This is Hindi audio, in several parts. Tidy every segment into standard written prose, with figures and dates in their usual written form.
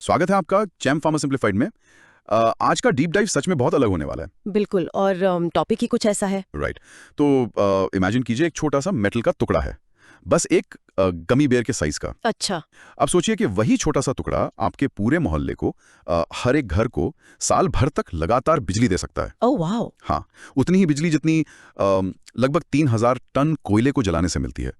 स्वागत है आपका चैम फार्मा सिंप्लीफाइड में। आज का डीप डाइव सच में बहुत अलग होने वाला है। बिल्कुल। और टॉपिक ही कुछ ऐसा है। राइट। तो इमेजिन कीजिए एक छोटा सा मेटल का टुकड़ा है, बस एक गमी बेयर के साइज का। अच्छा। अब सोचिए कि वही छोटा सा टुकड़ा आपके पूरे मोहल्ले को, हर एक घर को साल भर तक लगातार बिजली दे सकता है। Oh wow. हाँ, उतनी ही बिजली जितनी लगभग 3000 टन कोयले को जलाने से मिलती है।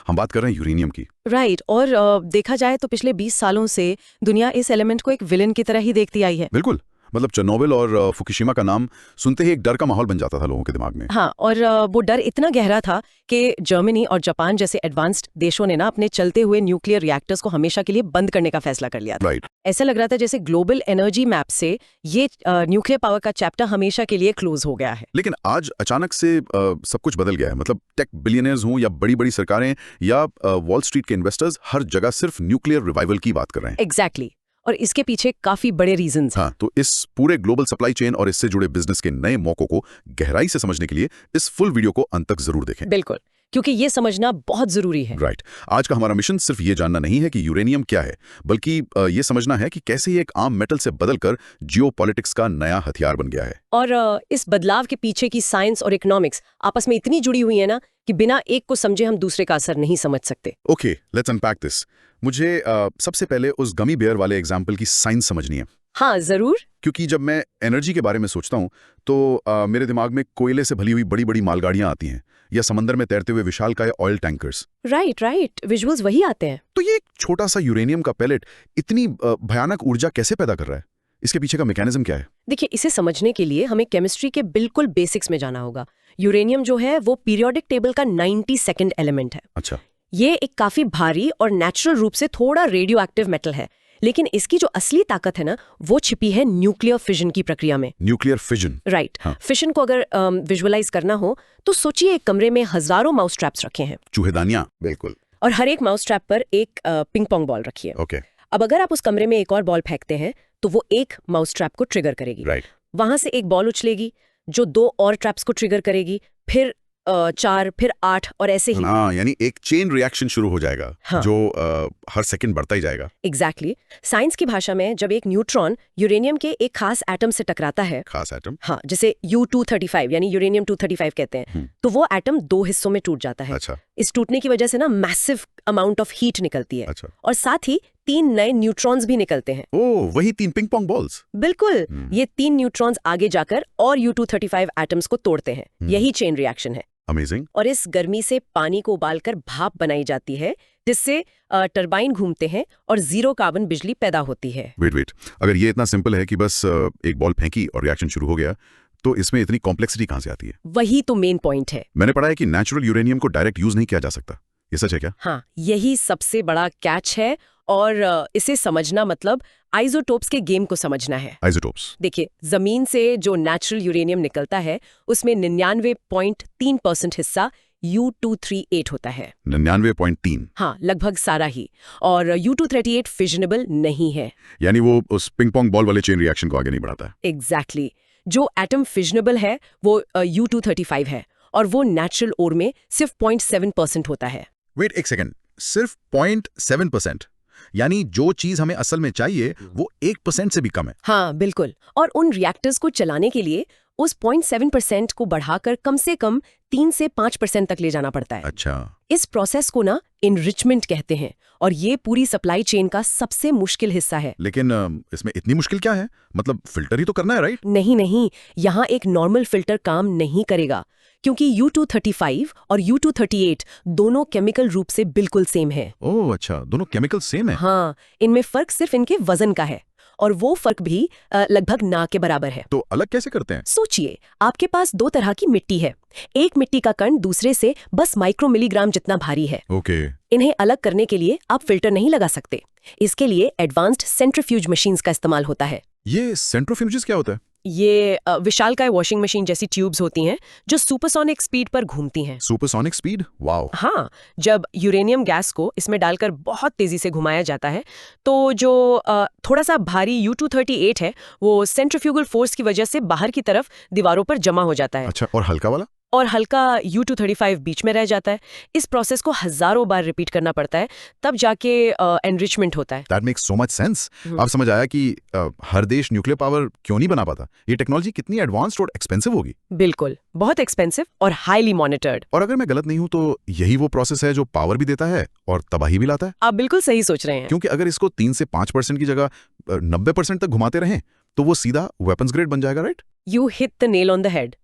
हम बात कर रहे हैं यूरेनियम की। राइट। और देखा जाए तो पिछले 20 सालों से दुनिया इस एलिमेंट को एक विलेन की तरह ही देखती आई है। बिल्कुल, मतलब चेर्नोबिल और फुकुशिमा का नाम सुनते ही एक डर का माहौल बन जाता था लोगों के दिमाग में। हाँ, और वो डर इतना गहरा था कि जर्मनी और जापान जैसे एडवांस्ड देशों ने ना अपने चलते हुए न्यूक्लियर रिएक्टर्स को हमेशा के लिए बंद करने का फैसला कर लिया था। राइट। ऐसा लग रहा था जैसे ग्लोबल एनर्जी मैप से ये न्यूक्लियर पावर का चैप्टर हमेशा के लिए क्लोज हो गया है। लेकिन आज अचानक से सब कुछ बदल गया है। मतलब टेक बिलियनर्स हों या बड़ी बड़ी सरकारें या वॉल स्ट्रीट के इन्वेस्टर्स, हर जगह सिर्फ न्यूक्लियर रिवाइवल की बात कर रहे हैं। एग्जैक्टली। और इसके पीछे काफी बड़े रीजंस हैं। हाँ, तो इस पूरे ग्लोबल सप्लाई चेन और इससे जुड़े बिजनेस के नए मौकों को गहराई से समझने के लिए इस फुल वीडियो को अंत तक जरूर देखें। बिल्कुल, क्योंकि ये समझना बहुत जरूरी है। राइट। आज का हमारा मिशन सिर्फ ये जानना नहीं है कि यूरेनियम क्या है, बल्कि ये समझना है कि कैसे ये एक आम मेटल से बदलकर जियोपॉलिटिक्स का नया हथियार बन गया है। और इस बदलाव के पीछे की साइंस और इकोनॉमिक्स आपस में इतनी जुड़ी हुई है ना कि बिना एक को समझे हम दूसरे का असर नहीं समझ सकते। Okay, let's unpack this. मुझे सबसे पहले उस गमी बेयर वाले एग्जाम्पल की साइंस समझनी है। हाँ जरूर। क्योंकि जब मैं एनर्जी के बारे में सोचता हूँ तो मेरे दिमाग में कोयले से भली हुई बड़ी बड़ी मालगाड़ियां आती हैं, या समंदर में तैरते हुए विशालकाय ऑयल टैंकर्स। राइट, विजुअल्स वही आते हैं। तो ये एक छोटा सा यूरेनियम का पैलेट इतनी भयानक ऊर्जा कैसे पैदा कर रहा है? इसके पीछे का मैकेनिज्म क्या है? देखिए, इसे समझने के लिए हमें केमिस्ट्री के बिल्कुल बेसिक्स में जाना होगा। यूरेनियम जो है वो पीरियोडिक टेबल का 92nd एलिमेंट है। अच्छा। ये एक काफी भारी और नेचुरल रूप से थोड़ा रेडियो एक्टिव मेटल है, लेकिन इसकी जो असली ताकत है ना वो छिपी है न्यूक्लियर फिजन की प्रक्रिया में। Nuclear fission. राइट। हाँ। फिशन को अगर विजुअलाइज करना हो तो सोचिए एक कमरे में हजारों माउस ट्रैप्स रखे हैं। चूहेदानियां। बिल्कुल। और हर एक माउस ट्रैप पर एक पिंग पोंग बॉल रखी है। ओके। अब अगर आप उस कमरे में एक और बॉल फेंकते हैं तो वो एक माउस ट्रैप को ट्रिगर करेगी। राइट। वहां से एक बॉल उछलेगी जो 2 और ट्रैप्स को ट्रिगर करेगी, फिर 4, फिर 8 और ऐसे ही। हाँ, यानी एक चेन रिएक्शन शुरू हो जाएगा। हाँ। जो हर सेकंड बढ़ता ही जाएगा। एग्जैक्टली। साइंस की भाषा में जब एक न्यूट्रॉन यूरेनियम के एक खास एटम से टकराता है, खास एटम। हाँ, जिसे U-235 यानी यूरेनियम 235 कहते हैं, तो वो एटम 2 हिस्सों में टूट जाता है। अच्छा। इस टूटने की वजह से ना मैसिव अमाउंट ऑफ हीट निकलती है। अच्छा। और साथ ही 3 नए न्यूट्रॉन्स भी निकलते हैं। ओह, वही 3 पिंग पोंग बॉल्स। बिल्कुल। ये 3 न्यूट्रॉन्स आगे जाकर और U-235 एटम्स को तोड़ते हैं। यही चेन रिएक्शन है। अमेजिंग। और इस गर्मी से पानी को उबालकर भाप बनाई जाती है, जिससे टरबाइन घूमते हैं और 0 कार्बन बिजली पैदा होती है। वेट, अगर ये इतना सिंपल है कि बस एक बॉल फेंकी और रिएक्शन शुरू हो गया, तो इसमें इतनी कॉम्प्लेक्सिटी कहां से आती है? वही तो मेन पॉइंट है। मैंने पढ़ा है कि नेचुरल यूरेनियम को डायरेक्ट यूज नहीं किया जा सकता। ये सच है क्या? हाँ, यही सबसे बड़ा कैच है। और इसे समझना मतलब आइसोटोप्स के गेम को समझना है। आइसोटोप्स। देखिए, जमीन से जो नेचुरल यूरेनियम निकलता है उसमें 99.3% हिस्सा U-238 होता है। 99.3? हाँ, लगभग सारा ही। और U-238 फिजनेबल नहीं है। यानी वो उस पिंग पोंग बॉल वाले चेन रिएक्शन को आगे नहीं बढ़ाता है। एग्जैक्टली। जो एटम फिजनेबल है वो U-235 है, और वो नेचुरल ओर में सिर्फ 0.7% होता है। वेट एक सेकंड, सिर्फ 0.7%? यानी जो चीज हमें असल में चाहिए वो 1% से भी कम है। हाँ बिल्कुल। और उन रिएक्टर्स को चलाने के लिए उस 0.7% को बढ़ाकर कम से कम 3 से 5% तक ले जाना पड़ता है। अच्छा। इस प्रोसेस को ना इनरिचमेंट कहते हैं, और ये पूरी सप्लाई चेन का सबसे मुश्किल हिस्सा है। लेकिन इसमें इतनी मुश्किल क्या है? मतलब फिल्टर ही तो करना है, राइट? नहीं, यहाँ एक नॉर्मल फिल्टर काम नहीं करेगा, क्योंकि U-235 और U-238 दोनों केमिकल रूप से बिल्कुल सेम है। ओह अच्छा, दोनों केमिकल सेम है। हाँ, इनमें फर्क सिर्फ इनके वजन का है, और वो फर्क भी लगभग ना के बराबर है। तो अलग कैसे करते हैं? सोचिए, आपके पास 2 तरह की मिट्टी है। एक मिट्टी का कण दूसरे से बस माइक्रो मिलीग्राम जितना भारी है। ओके। इन्हें अलग करने के लिए आप फिल्टर नहीं लगा सकते। इसके लिए एडवांस्ड सेंट्रीफ्यूज मशीन्स का इस्तेमाल होता है। ये सेंट्रीफ्यूजेस क्या होता है? ये विशालकाय वॉशिंग मशीन जैसी ट्यूब्स होती हैं जो सुपरसोनिक स्पीड पर घूमती हैं। Supersonic speed? वाओ। हाँ, जब यूरेनियम गैस को इसमें डालकर बहुत तेजी से घुमाया जाता है तो जो थोड़ा सा भारी U-238 है वो सेंट्रीफ्यूगल फोर्स की वजह से बाहर की तरफ दीवारों पर जमा हो जाता है। अच्छा, और हल्का वाला? और हल्का U235 बीच में रह जाता है। इस प्रोसेस को हजारों बार रिपीट करना पड़ता है, तब जाके एनरिचमेंट होता है। That makes so much sense. अब समझ आया कि हर देश न्यूक्लियर पावर क्यों नहीं बना पाता। ये टेक्नोलॉजी कितनी एडवांस्ड और एक्सपेंसिव होगी। बिल्कुल, बहुत एक्सपेंसिव और हाईली मॉनिटर्ड। और अगर मैं गलत नहीं हूं तो यही वो प्रोसेस है जो पावर भी देता है और तबाही भी लाता है। आप बिल्कुल सही सोच रहे हैं। क्योंकि अगर इसको 3 से 5% की जगह 90% तक घुमाते रहें तो वो सीधा वेपन्स ग्रेड बन जाएगा, right? You hit the nail on the head.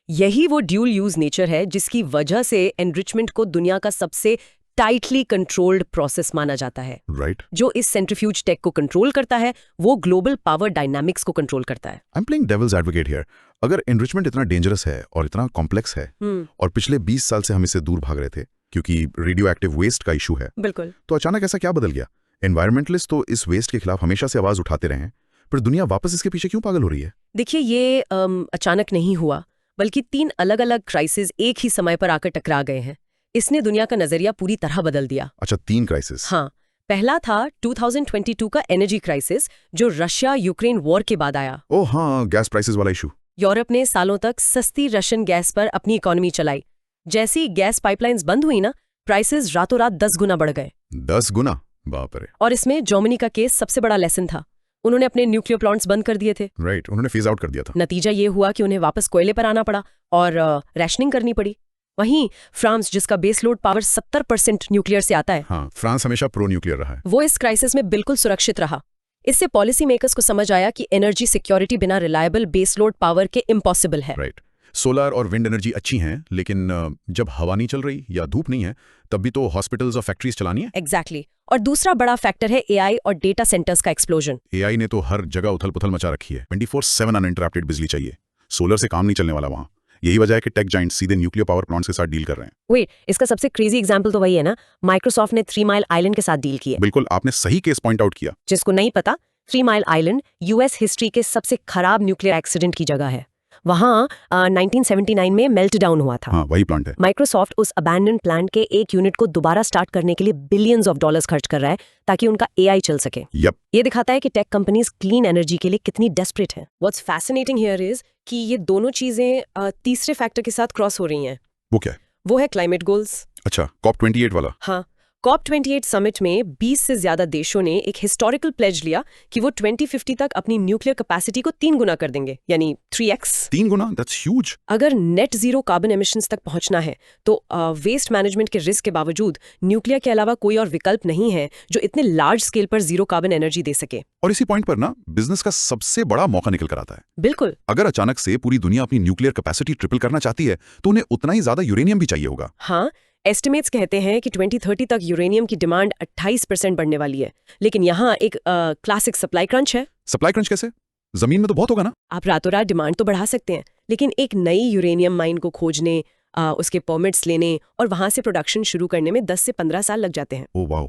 यही वो ड्यूल यूज नेचर है जिसकी वजह से एनरिचमेंट को दुनिया का सबसे टाइटली कंट्रोल्ड प्रोसेस माना जाता है। राइट। जो इस सेंट्रीफ्यूज टेक को कंट्रोल करता है वो ग्लोबल पावर डायनामिक्स को कंट्रोल करता है। I am playing devil's advocate here. अगर एनरिचमेंट इतना डेंजरस है और इतना कॉम्प्लेक्स है और पिछले 20 साल से हम इससे दूर भाग रहे थे क्योंकि रेडियो एक्टिव वेस्ट का इशू है, बिल्कुल, तो अचानक ऐसा क्या बदल गया? एनवायरमेंटलिस्ट तो इस वेस्ट के खिलाफ हमेशा से आवाज उठाते रहे हैं, पर दुनिया वापस इसके पीछे क्यों पागल हो रही है? देखिए ये अचानक नहीं हुआ, बल्कि 3 अलग अलग क्राइसिस एक ही समय पर आकर टकरा गए हैं। इसने दुनिया का नजरिया पूरी तरह बदल दिया। अच्छा, 3 क्राइसिस। हाँ, पहला था 2022 का एनर्जी क्राइसिस जो रशिया यूक्रेन वॉर के बाद आया। ओह हाँ, गैस प्राइसेस वाला इशू। यूरोप ने सालों तक सस्ती रशियन गैस पर अपनी इकोनॉमी चलाई। जैसी गैस पाइपलाइंस बंद हुई ना, प्राइसेस रातों रात 10 गुना बढ़ गए। 10 गुना? बाप रे। और इसमें जर्मनी का केस सबसे बड़ा लेसन था। उन्होंने अपने न्यूक्लियर प्लांट्स बंद कर दिए थे। राइट, उन्होंने फेज आउट कर दिया था। नतीजा ये हुआ कि उन्हें वापस कोयले पर आना पड़ा और रैशनिंग करनी पड़ी। वहीं फ्रांस, जिसका बेस लोड पावर 70% न्यूक्लियर से आता है, हाँ, फ्रांस हमेशा प्रो न्यूक्लियर रहा है, वो इस क्राइसिस में बिल्कुल सुरक्षित रहा। इससे पॉलिसी मेकर्स को समझ आया कि एनर्जी सिक्योरिटी बिना रिलायबल बेस लोड पावर के इम्पॉसिबल है। राइट। सोलर और विंड एनर्जी अच्छी हैं, लेकिन जब हवा नहीं चल रही या धूप नहीं है तब भी तो हॉस्पिटल्स और फैक्ट्रीज चलानी है। एग्जैक्टली। और दूसरा बड़ा फैक्टर है एआई और डेटा सेंटर्स का एक्सप्लोजन। एआई ने तो हर जगह उथल-पुथल मचा रखी है। 24/7 अनइंटरप्टेड बिजली चाहिए। सोलर से काम नहीं चलने वाला वहां। यही वजह है कि टेक जाइंट्स सीधे न्यूक्लियर पावर प्लांट्स के साथ डील कर रहे हैं। वेट, इसका सबसे क्रेजी एग्जांपल तो वही है ना, माइक्रोसॉफ्ट ने 3 माइल आइलैंड के साथ डील की है। बिल्कुल, आपने सही केस पॉइंट आउट किया। जिसको नहीं पता, 3 माइल आइलैंड यूएस हिस्ट्री के सबसे खराब न्यूक्लियर एक्सीडेंट की जगह है। वहां 1979 में मेल्ट डाउन हुआ था। हाँ, वही प्लांट है। माइक्रोसॉफ्ट उस अबैंडन्ड प्लांट के एक यूनिट को दोबारा स्टार्ट करने के लिए बिलियंस ऑफ डॉलर्स खर्च कर रहा है ताकि उनका एआई चल सके। यप। ये दिखाता है कि टेक कंपनीज क्लीन एनर्जी के लिए कितनी डेस्परेट हैं। व्हाट्स फैसिनेटिंग हियर इज कि ये दोनों चीजें तीसरे फैक्टर के साथ क्रॉस हो रही हैं। वो क्या है? वो है क्लाइमेट गोल्स। अच्छा, COP28 वाला। हाँ, COP28 समिट में 20 से ज्यादा देशों ने एक हिस्टोरिकल प्लेज लिया कि वो 2050 तक अपनी न्यूक्लियर कैपेसिटी को 3 गुना कर देंगे, यानी 3x। 3 गुना? That's huge. अगर नेट जीरो कार्बन एमिशंस तक पहुंचना है तो वेस्ट मैनेजमेंट के रिस्क के बावजूद न्यूक्लियर के अलावा कोई और विकल्प नहीं है जो इतने लार्ज स्केल पर जीरो कार्बन एनर्जी दे सके। और इसी पॉइंट पर ना बिजनेस का सबसे बड़ा मौका निकल कर आता है। बिल्कुल। अगर अचानक से पूरी दुनिया अपनी न्यूक्लियर कैपेसिटी ट्रिपल करना चाहती है तो उन्हें उतना ही ज्यादा यूरेनियम भी चाहिए होगा। हाँ, एस्टिमेट्स कहते हैं कि 2030 तक यूरेनियम की डिमांड 28% बढ़ने वाली है। लेकिन यहाँ एक क्लासिक सप्लाई क्रंच है। सप्लाई क्रंच कैसे? जमीन में तो बहुत होगा ना। आप रातों रात डिमांड तो बढ़ा सकते हैं, लेकिन एक नई यूरेनियम माइन को खोजने, उसके परमिट्स लेने और वहां से प्रोडक्शन शुरू करने में 10 से 15 साल लग जाते हैं। ओह वाह,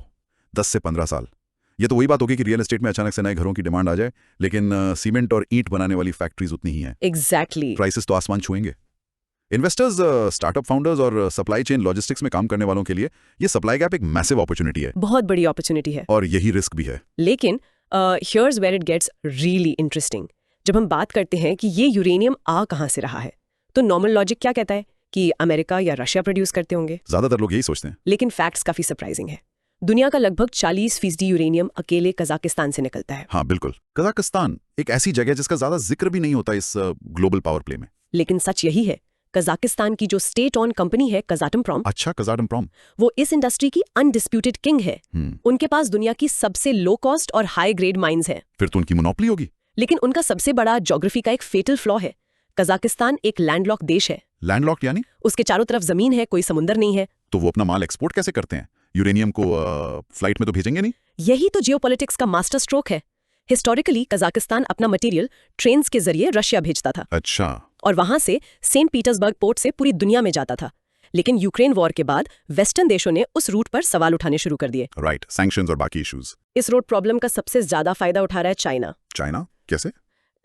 10 से 15 साल। ये तो वही बात होगी कि रियल एस्टेट में अचानक से नए घरों की डिमांड आ जाए, लेकिन सीमेंट और ईंट बनाने वाली फैक्ट्रीज उतनी ही हैं। एग्जैक्टली। प्राइसेस तो आसमान छुएंगे। इन्वेस्टर्स, स्टार्टअप फाउंडर्स और सप्लाई चेन लॉजिस्टिक्स में काम करने वालों के लिए ये सप्लाई गैप एक मैसिव अपॉर्चुनिटी है। बहुत बड़ी अपॉर्चुनिटी है। और यही रिस्क भी है। लेकिन here's where it gets really interesting. जब हम बात करते हैं कि ये यूरेनियम आ कहां से रहा है, तो नॉर्मल लॉजिक क्या कहता है कि अमेरिका या रशिया प्रोड्यूस करते होंगे। ज्यादातर लोग यही सोचते हैं। लेकिन फैक्ट्स काफी सरप्राइजिंग है। दुनिया का लगभग 40% यूरेनियम अकेले कजाकिस्तान से निकलता है। हाँ बिल्कुल, कजाकिस्तान एक ऐसी जगह जिसका ज्यादा जिक्र भी नहीं होता इस ग्लोबल पावर प्ले में। लेकिन सच यही है, कजाकिस्तान की जो स्टेट ऑन कंपनी है कजाटमप्रॉम, अच्छा, कजाटमप्रॉम, वो इस इंडस्ट्री की अनडिस्प्यूटेड किंग है। उनके पास दुनिया की सबसे लो कॉस्ट और हाई ग्रेड माइंस हैं। फिर तो उनकी मोनोपोली होगी। लेकिन उनका सबसे बड़ा ज्योग्राफी का एक फेटल फ्लॉ है। कजाकिस्तान एक लैंडलॉक देश है। लैंडलॉक्ड यानी? उसके चारों तरफ जमीन है, कोई समुंदर नहीं है। तो वो अपना माल एक्सपोर्ट कैसे करते हैं? यूरेनियम को फ्लाइट में तो भेजेंगे नहीं। यही तो जियोपॉलिटिक्स का मास्टर स्ट्रोक है। हिस्टोरिकली कजाकिस्तान अपना मटेरियल ट्रेन्स के जरिए रशिया भेजता था। अच्छा। और वहां से सेंट पीटर्सबर्ग पोर्ट से पूरी दुनिया में जाता था। लेकिन यूक्रेन वॉर के बाद वेस्टर्न देशों ने उस रूट पर सवाल उठाने शुरू कर दिए। राइट, सैंक्शंस और बाकी इश्यूज। इस रोड प्रॉब्लम का सबसे ज्यादा फायदा उठा रहा है चाइना। चाइना कैसे?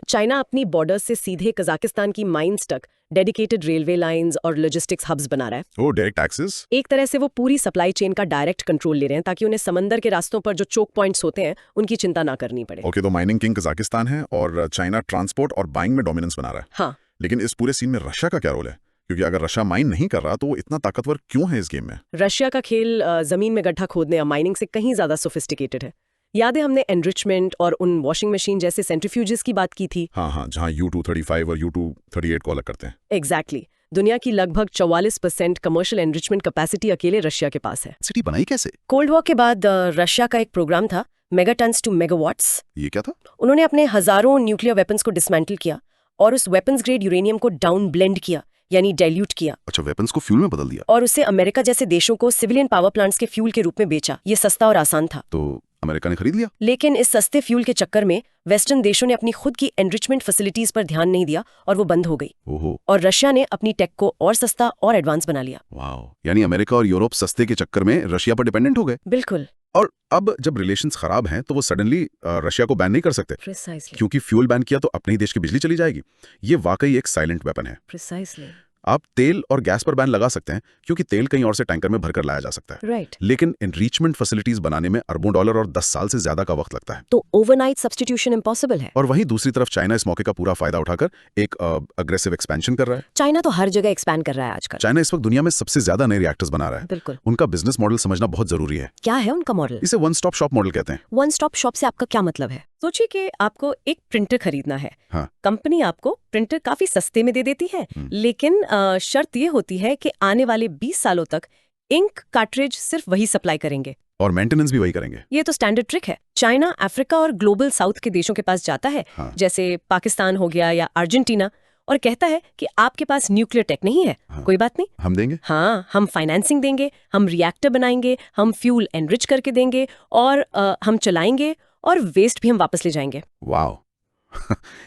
चाइना अपनी बॉर्डर से सीधे कजाकिस्तान की माइंस तक डेडिकेटेड रेलवे लाइंस और लॉजिस्टिक्स हब्स बना रहा है। ओह, डायरेक्ट एक्सेस। एक तरह से वो पूरी सप्लाई चेन का डायरेक्ट कंट्रोल ले रहे हैं ताकि उन्हें समंदर के रास्तों पर जो चोक पॉइंट्स होते हैं उनकी चिंता ना करनी पड़े। ओके, तो माइनिंग किंग कजाकिस्तान है और चाइना ट्रांसपोर्ट और बाइंग में डोमिनेंस बना रहा है। हाँ। लेकिन इस पूरे सीन में रशिया का क्या रोल है? क्योंकि अगर रशिया माइन नहीं कर रहा तो वो इतना ताकतवर क्यों है इस गेम में? रशिया का खेल जमीन में गड्ढा खोदने या माइनिंग से कहीं ज्यादा सोफिस्टिकेटेड है। याद है हमने एनरिचमेंट और उन वॉशिंग मशीन जैसे सेंट्रीफ्यूजेस की बात की थी। हाँ, जहाँ U235 और U238 को अलग करते हैं। एग्जैक्टली। दुनिया की लगभग 44% कमर्शियल एनरिचमेंट कैपेसिटी अकेले रशिया के पास है। सिटी बनाई कैसे? कोल्ड वॉर के बाद रशिया का एक प्रोग्राम था, मेगाटन्स टू मेगावाट्स। ये क्या था? उन्होंने अपने हजारों न्यूक्लियर वेपन्स को डिसमेंटल किया और उस वेपन्स ग्रेड यूरेनियम को डाउन ब्लेंड किया, यानी डाइल्यूट किया। अच्छा, वेपन्स को फ्यूल में बदल दिया। और उसे अमेरिका जैसे देशों को सिविलियन पावर प्लांट्स के फ्यूल के रूप में बेचा। ये सस्ता और आसान था। तो अमेरिका ने खरीद लिया। लेकिन इस सस्ते फ्यूल के चक्कर में वेस्टर्न देशों ने अपनी खुद की एनरिचमेंट फैसिलिटीज पर ध्यान नहीं दिया और वो बंद हो गई। ओहो। और रशिया ने अपनी टेक को और सस्ता और एडवांस बना लिया। वाओ, यानी अमेरिका और यूरोप सस्ते के चक्कर में रशिया पर डिपेंडेंट हो गए। बिल्कुल। और अब जब रिलेशंस खराब हैं तो वो सडनली रशिया को बैन नहीं कर सकते। Precisely. क्योंकि फ्यूल बैन किया तो अपने ही देश की बिजली चली जाएगी। ये वाकई एक साइलेंट वेपन है। Precisely. आप तेल और गैस पर बैन लगा सकते हैं क्योंकि तेल कहीं और से टैंकर में भरकर लाया जा सकता है। Right. लेकिन एनरिचमेंट फैसिलिटीज बनाने में अरबों डॉलर और 10 साल से ज्यादा का वक्त लगता है। तो ओवरनाइट सब्स्टिट्यूशन इम्पॉसिबल है। और वहीं दूसरी तरफ चाइना इस मौके का पूरा फायदा उठाकर एक अग्रेसिव एक्सपेंशन कर रहा है। चाइना तो हर जगह एक्सपैंड कर रहा है आजकल। चाइना इस वक्त दुनिया में सबसे ज्यादा नए रिएक्टर्स बना रहा है। बिल्कुल। उनका बिजनेस मॉडल समझना बहुत जरूरी है। क्या है उनका मॉडल? इसे वन स्टॉप शॉप मॉडल कहते हैं। वन स्टॉप शॉप से आपका क्या मतलब है? सोचिए कि आपको एक प्रिंटर खरीदना है। हाँ। कंपनी आपको प्रिंटर काफी सस्ते में दे देती है, लेकिन शर्त ये होती है कि आने वाले 20 सालों तक इंक कार्ट्रिज सिर्फ वही सप्लाई करेंगे और मेंटेनेंस भी वही करेंगे। ये तो स्टैंडर्ड ट्रिक है। चाइना अफ्रीका और ग्लोबल साउथ के देशों के पास जाता है, हाँ। जैसे पाकिस्तान हो गया या अर्जेंटीना, और कहता है कि आपके पास न्यूक्लियर टेक नहीं है। हाँ। कोई बात नहीं, हम देंगे। हाँ, हम फाइनेंसिंग देंगे, हम रिएक्टर बनाएंगे, हम फ्यूल एनरिच करके देंगे और हम चलाएंगे और वेस्ट भी हम वापस ले जाएंगे। वाओ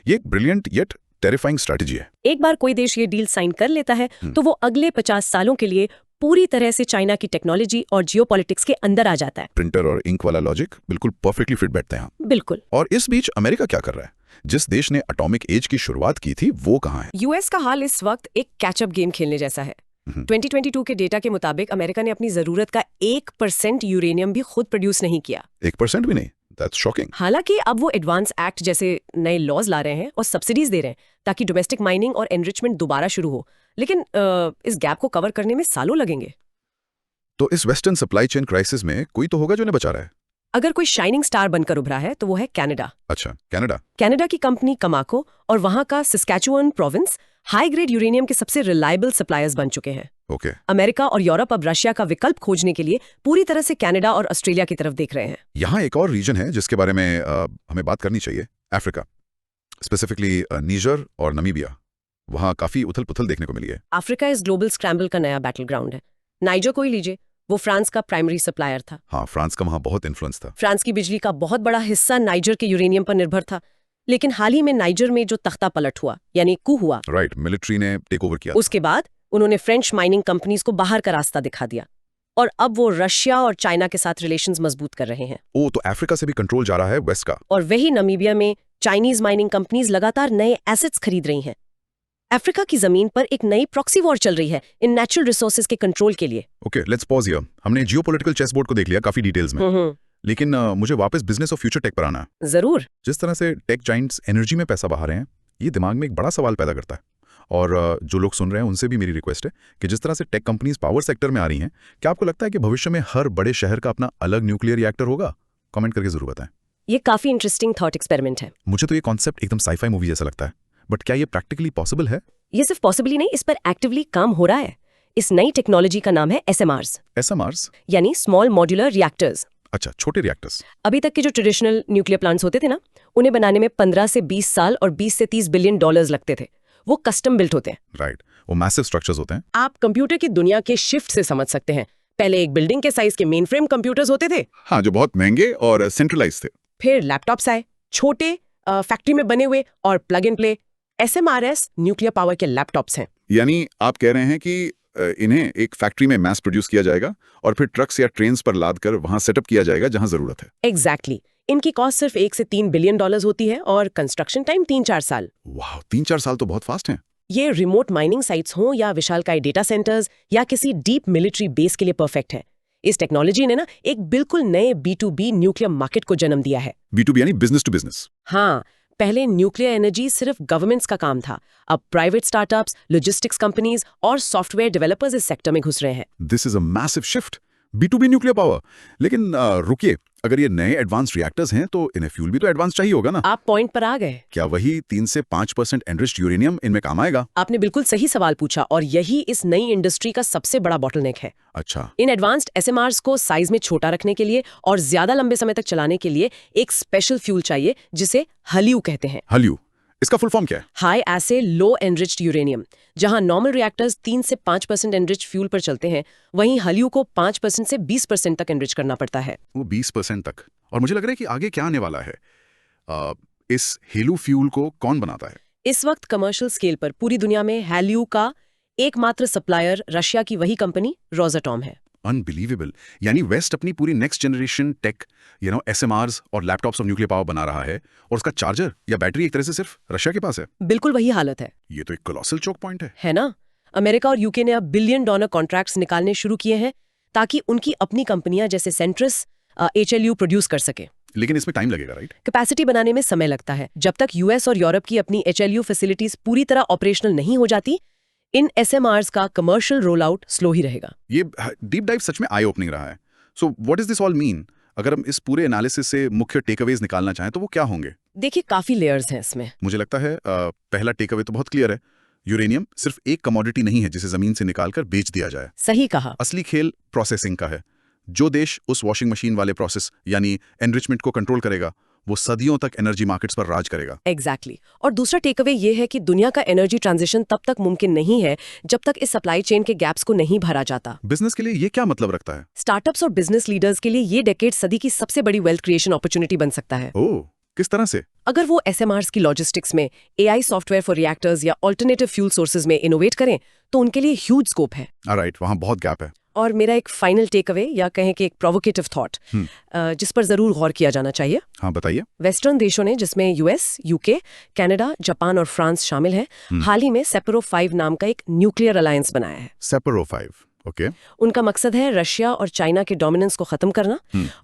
ये एक ब्रिलियंट येट टेरिफाइंग स्ट्रेटजी है। एक बार कोई देश ये डील साइन कर लेता है तो वो अगले 50 सालों के लिए पूरी तरह से चाइना की टेक्नोलॉजी और जियोपॉलिटिक्स के अंदर आ जाता है। प्रिंटर और इंक वाला लॉजिक बिल्कुल परफेक्टली फिट बैठते हैं। बिल्कुल। और इस बीच अमेरिका क्या कर रहा है? जिस देश ने एटॉमिक एज की शुरुआत की थी वो कहाँ है? यूएस का हाल इस वक्त एक कैचअप गेम खेलने जैसा है। 2022 के डेटा के मुताबिक अमेरिका ने अपनी जरूरत का 1% यूरेनियम भी खुद प्रोड्यूस नहीं किया। 1% भी नहीं? That's shocking. हालांकि अब वो एडवांस एक्ट जैसे नए लॉज ला रहे हैं और सब्सिडीज दे रहे हैं ताकि डोमेस्टिक माइनिंग और एनरिचमेंट दोबारा शुरू हो, लेकिन इस गैप को कवर करने में सालों लगेंगे। तो इस वेस्टर्न सप्लाई चेन क्राइसिस में कोई तो होगा जो इन्हें बचा रहा है। अगर कोई शाइनिंग स्टार बनकर उभरा है तो वो है कनाडा। अच्छा, कनाडा। कनाडा की कंपनी कमाको और वहां का सिस्कैचुअन प्रोविंस हाई ग्रेड यूरेनियम के सबसे रिलायबल सप्लायर्स बन चुके हैं। ओके। अमेरिका और यूरोप अब रशिया का विकल्प खोजने के लिए पूरी तरह से कनाडा और ऑस्ट्रेलिया की तरफ देख रहे हैं। यहाँ एक और रीजन है जिसके बारे में हमें बात करनी चाहिए, अफ्रीका, स्पेसिफिकली नीजर और नमीबिया। वहाँ काफी उथल पुथल देखने को मिली है। अफ्रीका इस ग्लोबल स्क्रैम्बल का नया बैटल ग्राउंड है। नाइजर को ही लीजिए, वो फ्रांस का प्राइमरी सप्लायर था। हाँ, फ्रांस का वहाँ बहुत इन्फ्लुएंस था। फ्रांस की बिजली का बहुत बड़ा हिस्सा नाइजर के यूरेनियम पर निर्भर था, लेकिन हाल ही में नाइजर में जो तख्ता पलट हुआ, यानी कू हुआ, राइट, मिलिट्री ने टेक ओवर किया। उसके बाद उन्होंने फ्रेंच माइनिंग कंपनीज को बाहर का रास्ता दिखा दिया और अब वो रशिया और चाइना के साथ रिलेशंस मजबूत कर रहे हैं। ओ, तो अफ्रीका से भी कंट्रोल जा रहा है वेस्ट का। और वही नमीबिया में चाइनीज माइनिंग कंपनीज लगातार नए एसेट्स खरीद रही हैं। अफ्रीका की जमीन पर एक नई प्रॉक्सी वॉर चल रही है इन नेचुरल रिसोर्सेज के कंट्रोल के लिए। Okay, let's pause here. हमने जियोपॉलिटिकल चेस बोर्ड को देख लिया काफी डिटेल्स में, लेकिन मुझे वापस बिजनेस और फ्यूचर टेक पर आना है। जरूर। जिस तरह से टेक जाइंट्स एनर्जी में पैसा बहा रहे हैं, ये दिमाग में एक बड़ा सवाल पैदा करता है। और जो लोग सुन रहे हैं उनसे भी मेरी रिक्वेस्ट है कि जिस तरह से टेक कंपनीज पावर सेक्टर में आ रही हैं, क्या आपको लगता है कि भविष्य में हर बड़े शहर का अपना अलग न्यूक्लियर रिएक्टर होगा? कमेंट करके जरूर बताएं। ये काफी इंटरेस्टिंग थॉट एक्सपेरिमेंट है। मुझे तो ये कॉन्सेप्ट एकदम साईफाई मूवी जैसा लगता है, बट क्या ये प्रैक्टिकली पॉसिबल है? ये सिर्फ पॉसिबली नहीं, इस पर एक्टिवली काम हो रहा है। इस नई टेक्नोलॉजी का नाम है SMRs, SMRs यानी स्मॉल मॉड्यूलर रिएक्टर्स। अच्छा, छोटे रिएक्टर्स। अभी तक के जो ट्रेडिशनल न्यूक्लियर प्लांट्स होते थे ना, उन्हें बनाने में 15 से 20 साल और 20 से 30 बिलियन डॉलर्स लगते थे। वो कस्टम बिल्ट होते हैं। राइट, वो मैसिव स्ट्रक्चर्स होते हैं। आप कंप्यूटर की दुनिया के शिफ्ट से समझ सकते हैं। पहले एक बिल्डिंग के साइज के मेन फ्रेम कंप्यूटर्स होते थे, हाँ, जो बहुत महंगे और सेंट्रलाइज थे। फिर लैपटॉप्स आए, छोटे फैक्ट्री में बने हुए और plug in play. SMRs nuclear power के लैपटॉप्स हैं। यानी आप कह रहे हैं कि इन्हें एक फैक्ट्री में मैस प्रोड्यूस किया जाएगा और फिर ट्रक्स या ट्रेन्स पर लाद कर वहां सेटअप किया जाएगा जहां जरूरत है। एग्जैक्टली। इनकी कॉस्ट सिर्फ 1 से 3 बिलियन डॉलर्स होती है और कंस्ट्रक्शन टाइम 3-4 साल। वाह, 3-4 साल तो बहुत फास्ट हैं। ये रिमोट माइनिंग साइट्स हों या विशालकाय डेटा सेंटर्स या किसी डीप मिलिट्री बेस के लिए परफेक्ट है। इस टेक्नोलॉजी ने ना एक बिल्कुल नए B2B न्यूक्लियर मार्केट को जन्म दिया है। B2B यानी बिजनेस टू बिजनेस। हाँ, पहले न्यूक्लियर एनर्जी सिर्फ गवर्नमेंट्स का काम था, अब प्राइवेट स्टार्टअप्स, लॉजिस्टिक्स कंपनीज और सॉफ्टवेयर डेवलपर्स इस सेक्टर में घुस रहे हैं। This is a massive shift, B2B nuclear power. लेकिन रुकिए, अगर ये नए एडवांस रिएक्टर्स हैं तो इन्हें फ्यूल भी तो एडवांस चाहिए होगा ना? आप पॉइंट पर आ गए। क्या वही 3 से 5% एनरिच्ड यूरेनियम इनमें काम आएगा? आपने बिल्कुल सही सवाल पूछा और यही इस नई इंडस्ट्री का सबसे बड़ा बॉटलनेक है। अच्छा। इन एडवांस्ड SMRs को साइज में छोटा रखने के लिए और ज्यादा लंबे समय तक चलाने के लिए एक स्पेशल फ्यूल चाहिए जिसे हल्यू कहते हैं। हल्यू, इसका फुल फॉर्म क्या है? हाई एसे लो एनरिच्ड यूरेनियम। जहां नॉर्मल रिएक्टर्स 3 से 5% एनरिच फ्यूल पर चलते हैं, वहीं हल्यू को 5% से 20% तक एनरिच करना पड़ता है। वो 20% तक। और मुझे लग रहा है कि आगे क्या आने वाला है। इस हेलू फ्यूल को कौन बनाता है? इस वक्त कमर्शियल स्केल पर पूरी दुनिया में हेल्यू का एकमात्र सप्लायर रशिया की वही कंपनी रोसाटॉम है। अनबिलीवेबल। यानी वेस्ट अपनी पूरी नेक्स्ट जनरेशन टेक SMRs और लैपटॉप्स ऑफ न्यूक्लियर पावर बना रहा है और उसका चार्जर या बैटरी एक तरह से सिर्फ रशिया के पास है। बिल्कुल वही हालत है। ये तो एक कोलोसल चोक पॉइंट है ना? अमेरिका और यूके ने अब $1 बिलियन कॉन्ट्रैक्ट्स निकालने शुरू किए हैं ताकि उनकी अपनी कंपनियां जैसे सेंट्रस HLU प्रोड्यूस कर सके। लेकिन इसमें टाइम लगेगा, राइट? कैपेसिटी बनाने में समय लगता है। जब तक US और यूरोप की अपनी HLU फैसिलिटीज पूरी तरह ऑपरेशनल नहीं हो जाती, इन SMRs का कमर्शियल रोल आउट स्लो ही रहेगा। ये डीप डाइव सच में आई ओपनिंग रहा है। So what is this all mean? अगर हम इस पूरे एनालिसिस से मुख्य टेकअवेज निकालना चाहें तो वो क्या होंगे? देखिए, काफी लेयर्स हैं इसमें। मुझे लगता है पहला टेकअवे तो बहुत क्लियर है। यूरेनियम सिर्फ एक कमोडिटी नहीं है जिसे जमीन से निकालकर बेच दिया जाए। सही कहा। असली खेल प्रोसेसिंग का है। जो देश उस वॉशिंग मशीन वाले प्रोसेस यानी एनरिचमेंट को कंट्रोल करेगा, वो सदियों तक एनर्जी मार्केट्स पर राज करेगा। एग्जैक्टली। और दूसरा टेकअवे ये है कि दुनिया का एनर्जी ट्रांजिशन तब तक मुमकिन नहीं है जब तक इस सप्लाई चेन के गैप्स को नहीं भरा जाता। बिजनेस के लिए ये क्या मतलब रखता है? स्टार्टअप्स और बिजनेस लीडर्स के लिए ये डेकेड सदी की सबसे बड़ी वेल्थ क्रिएशन अपॉर्चुनिटी बन सकता है। ओह, किस तरह से? अगर वो SMRs की लॉजिस्टिक्स में AI सॉफ्टवेयर फॉर रिएक्टर्स या अल्टरनेटिव फ्यूल सोर्सेज में इनोवेट करें तो उनके लिए ह्यूज स्कोप है। राइट, वहां बहुत गैप है। और मेरा एक फाइनल टेकअवे या कहें कि एक प्रोवोकेटिव थॉट जिस पर जरूर गौर किया जाना चाहिए। हाँ, बताइए। वेस्टर्न देशों ने, जिसमें US, UK, कनाडा, जापान और फ्रांस शामिल हैं, हाल ही में सेपरो 5 नाम का एक न्यूक्लियर अलायंस बनाया है। सेपरो 5, ओके। उनका मकसद है रशिया और चाइना के डोमिनेंस को खत्म करना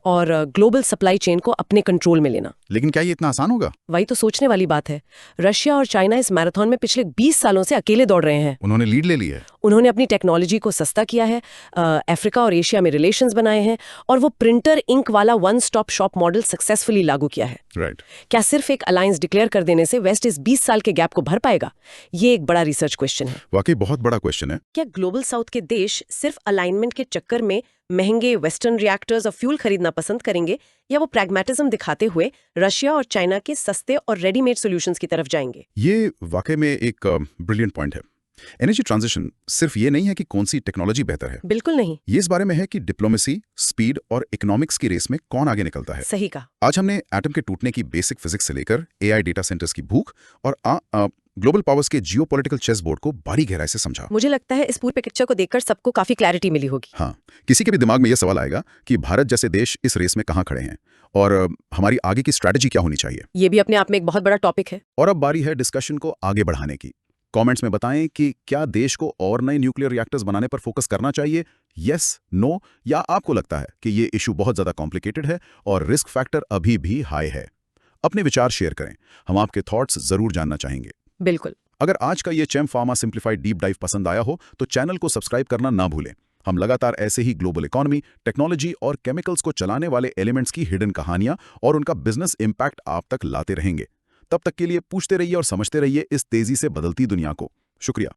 और ग्लोबल सप्लाई चेन को अपने कंट्रोल में लेना। लेकिन क्या ये इतना आसान होगा? वही तो सोचने वाली बात है। रशिया और चाइना इस मैराथन में पिछले 20 सालों से अकेले दौड़ रहे हैं। उन्होंने लीड ले ली है। उन्होंने अपनी टेक्नोलॉजी को सस्ता किया है, अफ्रीका और एशिया में रिलेशंस बनाए हैं और वो प्रिंटर इंक वाला one stop shop model successfully लागू किया है। राइट। क्या सिर्फ एक अलायंस डिक्लेयर कर देने से वेस्ट इस 20 साल के गैप को भर पाएगा? ये एक बड़ा रिसर्च क्वेश्चन है। वाकई बहुत बड़ा क्वेश्चन है। क्या ग्लोबल साउथ के देश सिर्फ अलाइनमेंट के चक्कर में महंगे वेस्टर्न रिएक्टर्स और फ्यूल खरीदना पसंद करेंगे, या वो प्रैग्मेटिज्म दिखाते हुए रशिया और चाइना के सस्ते और रेडीमेड सॉल्यूशंस की तरफ जाएंगे? ये वाकई में एक ब्रिलियंट पॉइंट है। एनर्जी ट्रांजिशन सिर्फ ये नहीं है कि कौन सी टेक्नोलॉजी बेहतर है। बिल्कुल नहीं। ये इस बारे में है कि डिप्लोमेसी, स्पीड और इकोनॉमिक्स की रेस में कौन आगे निकलता है। सही कहा। आज हमने एटम के टूटने की बेसिक फिजिक्स से लेकर AI डेटा सेंटर्स की भूख और ग्लोबल पावर्स के जियोपॉलिटिकल चेस बोर्ड को बड़ी गहराई से समझा। मुझे लगता है इस पूरे पिक्चर को देखकर सबको काफी क्लैरिटी मिली होगी। हाँ, किसी के भी दिमाग में यह सवाल आएगा कि भारत जैसे देश इस रेस में कहाँ खड़े हैं और हमारी आगे की स्ट्रैटेजी क्या होनी चाहिए। ये भी अपने आप में एक बहुत बड़ा टॉपिक है। और अब बारी है डिस्कशन को आगे बढ़ाने की। कमेंट्स में बताएं कि क्या देश को और नए न्यूक्लियर रिएक्टर्स बनाने पर फोकस करना चाहिए, यस, नो, या आपको लगता है कि ये इशू बहुत ज्यादा कॉम्प्लिकेटेड है और रिस्क फैक्टर अभी भी हाई है। अपने विचार शेयर करें, हम आपके थॉट्स जरूर जानना चाहेंगे। बिल्कुल। अगर आज का ये charm pharma simplified deep dive पसंद आया हो तो चैनल को सब्सक्राइब करना ना भूलें। हम लगातार ऐसे ही ग्लोबल इकोनॉमी, टेक्नोलॉजी और केमिकल्स को चलाने वाले एलिमेंट्स की हिडन कहानियां और उनका बिजनेस इंपैक्ट आप तक लाते रहेंगे। तब तक के लिए पूछते रहिए और समझते रहिए इस तेजी से बदलती दुनिया को। शुक्रिया।